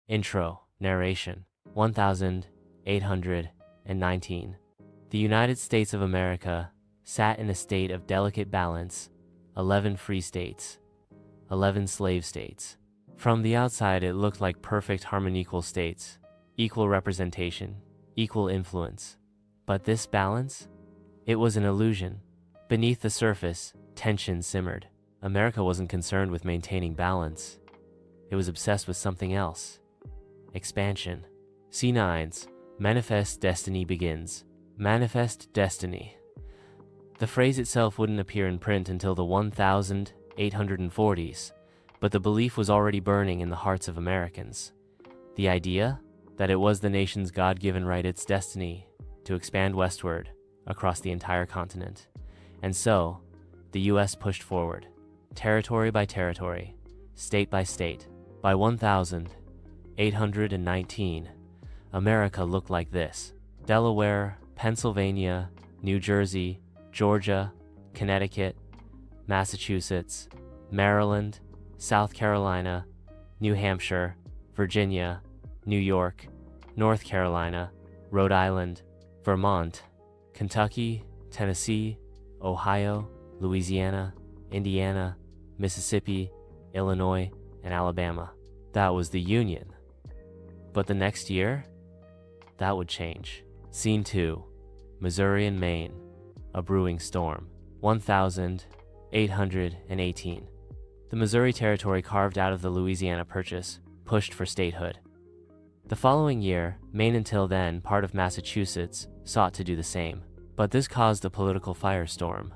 Intro, narration, 1819. The United States of America sat in a state of delicate balance, 11 free states, 11 slave states. From the outside, it looked like perfect harmonical states, equal representation, equal influence. But this balance? It was an illusion. Beneath the surface, tension simmered. America wasn't concerned with maintaining balance. It was obsessed with something else. Expansion. C9's Manifest Destiny begins. Manifest Destiny. The phrase itself wouldn't appear in print until the 1840s, but the belief was already burning in the hearts of Americans. The idea that it was the nation's God-given right, its destiny, to expand westward across the entire continent. And so, the U.S. pushed forward, territory by territory, state by state. By 1819, America looked like this: Delaware, Pennsylvania, New Jersey, Georgia, Connecticut, Massachusetts, Maryland, South Carolina, New Hampshire, Virginia, New York, North Carolina, Rhode Island, Vermont, Kentucky, Tennessee, Ohio, Louisiana, Indiana, Mississippi, Illinois, and Alabama. That was the Union. But the next year, that would change. Scene 2, Missouri and Maine, a brewing storm. 1818. The Missouri Territory carved out of the Louisiana Purchase pushed for statehood. The following year, Maine, until then part of Massachusetts, sought to do the same. But this caused a political firestorm.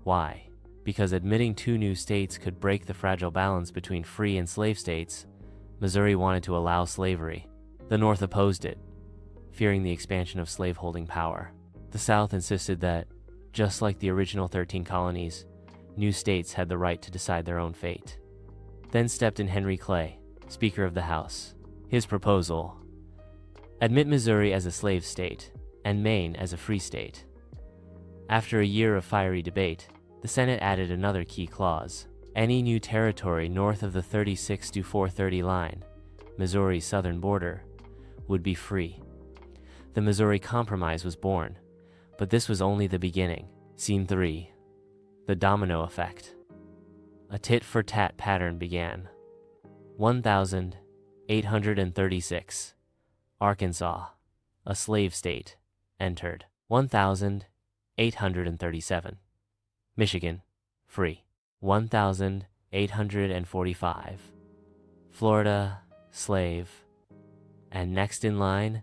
Why? Because admitting two new states could break the fragile balance between free and slave states. Missouri wanted to allow slavery. The North opposed it, fearing the expansion of slaveholding power. The South insisted that, just like the original 13 colonies, new states had the right to decide their own fate. Then stepped in Henry Clay, Speaker of the House. His proposal: admit Missouri as a slave state and Maine as a free state. After a year of fiery debate, the Senate added another key clause: any new territory north of the 36-430 line, Missouri's southern border, would be free. The Missouri Compromise was born, but this was only the beginning. Scene 3, the domino effect. A tit-for-tat pattern began. 1836. Arkansas, a slave state, entered. 1837. Michigan, free. 1845. Florida, slave. And next in line,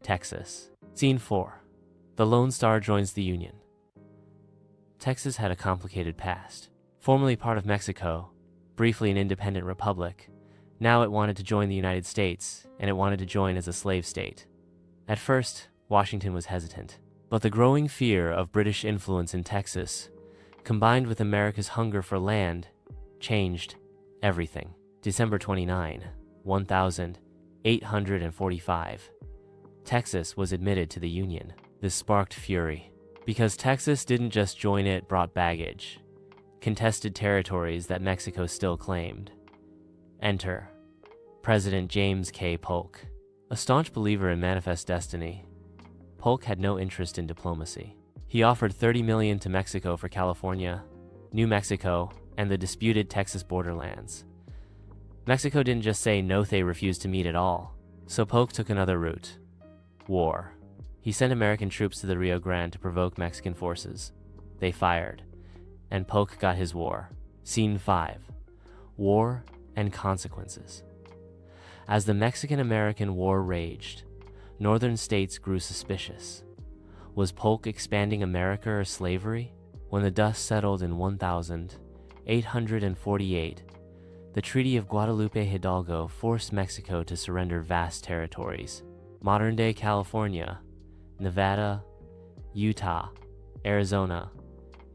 Texas. Scene 4. The Lone Star joins the Union. Texas had a complicated past. Formerly part of Mexico, briefly an independent republic, now it wanted to join the United States, and it wanted to join as a slave state. At first, Washington was hesitant, but the growing fear of British influence in Texas, combined with America's hunger for land, changed everything. December 29, 1845. Texas was admitted to the Union. This sparked fury, because Texas didn't just join, it brought baggage, contested territories that Mexico still claimed. Enter President James K. Polk. A staunch believer in manifest destiny, Polk had no interest in diplomacy. He offered $30 million to Mexico for California, New Mexico, and the disputed Texas borderlands. Mexico didn't just say no, they refused to meet at all. So Polk took another route: war. He sent American troops to the Rio Grande to provoke Mexican forces. They fired, and Polk got his war. Scene 5. War and consequences. As the Mexican-American War raged, northern states grew suspicious. Was Polk expanding America or slavery? When the dust settled in 1848, the Treaty of Guadalupe Hidalgo forced Mexico to surrender vast territories: modern-day California, Nevada, Utah, Arizona,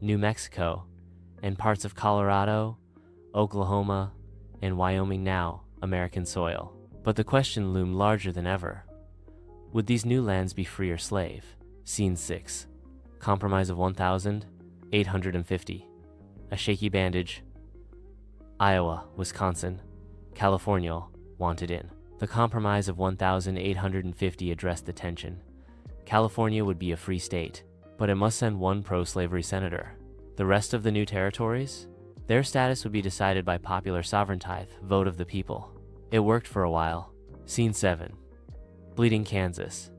New Mexico, and parts of Colorado, Oklahoma, and Wyoming, now American soil. But the question loomed larger than ever: would these new lands be free or slave? Scene 6. Compromise of 1850. A shaky bandage. Iowa, Wisconsin, California wanted in. The Compromise of 1850 addressed the tension. California would be a free state, but it must send one pro-slavery senator. The rest of the new territories? Their status would be decided by popular sovereignty, vote of the people. It worked for a while. Scene 7. Bleeding Kansas.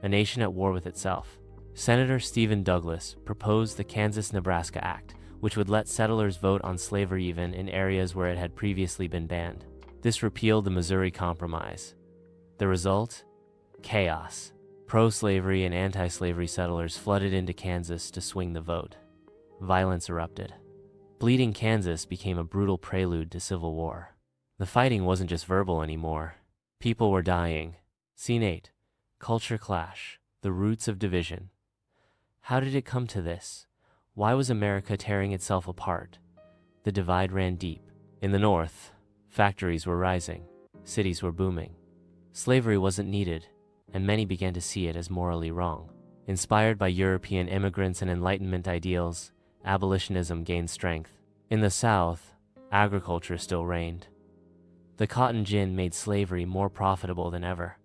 A nation at war with itself. Senator Stephen Douglas proposed the Kansas-Nebraska Act, which would let settlers vote on slavery even in areas where it had previously been banned. This repealed the Missouri Compromise. The result? Chaos. Pro-slavery and anti-slavery settlers flooded into Kansas to swing the vote. Violence erupted. Bleeding Kansas became a brutal prelude to civil war. The fighting wasn't just verbal anymore. People were dying. Scene 8. Culture clash. The roots of division. How did it come to this? Why was America tearing itself apart? The divide ran deep. In the North, factories were rising. Cities were booming. Slavery wasn't needed, and many began to see it as morally wrong. Inspired by European immigrants and Enlightenment ideals, abolitionism gained strength. In the South, agriculture still reigned. The cotton gin made slavery more profitable than ever.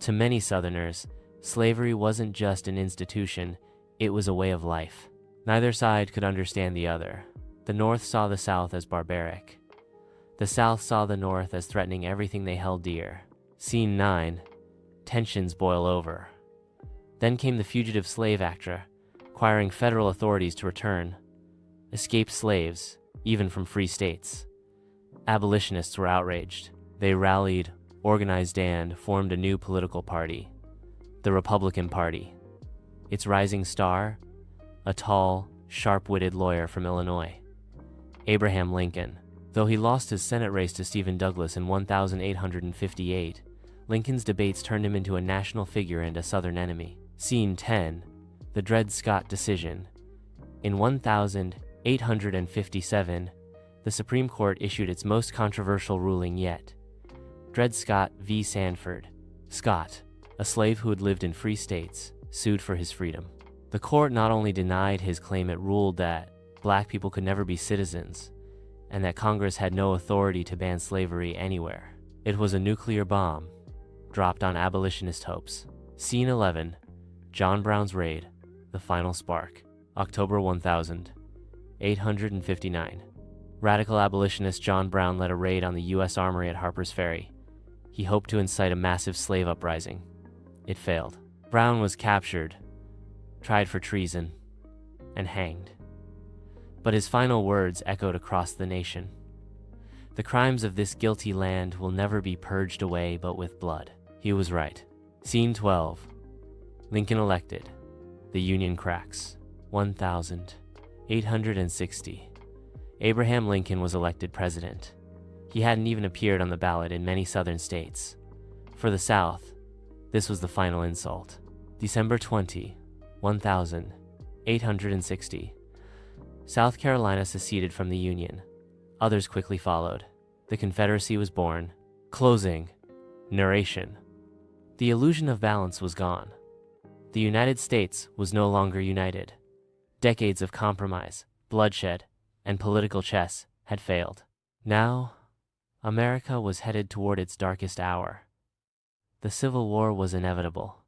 To many Southerners, slavery wasn't just an institution, it was a way of life. Neither side could understand the other. The North saw the South as barbaric. The South saw the North as threatening everything they held dear. Scene 9. Tensions boil over. Then came the Fugitive Slave Act, requiring federal authorities to return escaped slaves, even from free states. Abolitionists were outraged. They rallied, organized, and formed a new political party, the Republican Party. Its rising star? A tall, sharp-witted lawyer from Illinois, Abraham Lincoln. Though he lost his Senate race to Stephen Douglas in 1858, Lincoln's debates turned him into a national figure and a Southern enemy. Scene 10. The Dred Scott Decision. In 1857, the Supreme Court issued its most controversial ruling yet. Dred Scott v. Sanford. Scott, a slave who had lived in free states, sued for his freedom. The court not only denied his claim, it ruled that black people could never be citizens, and that Congress had no authority to ban slavery anywhere. It was a nuclear bomb, dropped on abolitionist hopes. Scene 11. John Brown's Raid. The Final Spark. October 1859. Radical abolitionist John Brown led a raid on the U.S. Armory at Harper's Ferry. He hoped to incite a massive slave uprising. It failed. Brown was captured, tried for treason, and hanged. But his final words echoed across the nation. The crimes of this guilty land will never be purged away but with blood. He was right. Scene 12. Lincoln elected. The Union cracks. 1860. Abraham Lincoln was elected president. He hadn't even appeared on the ballot in many southern states. For the South, this was the final insult. December 20, 1860. South Carolina seceded from the Union. Others quickly followed. The Confederacy was born. Closing. Narration. The illusion of balance was gone. The United States was no longer united. Decades of compromise, bloodshed, and political chess had failed. Now, America was headed toward its darkest hour. The Civil War was inevitable.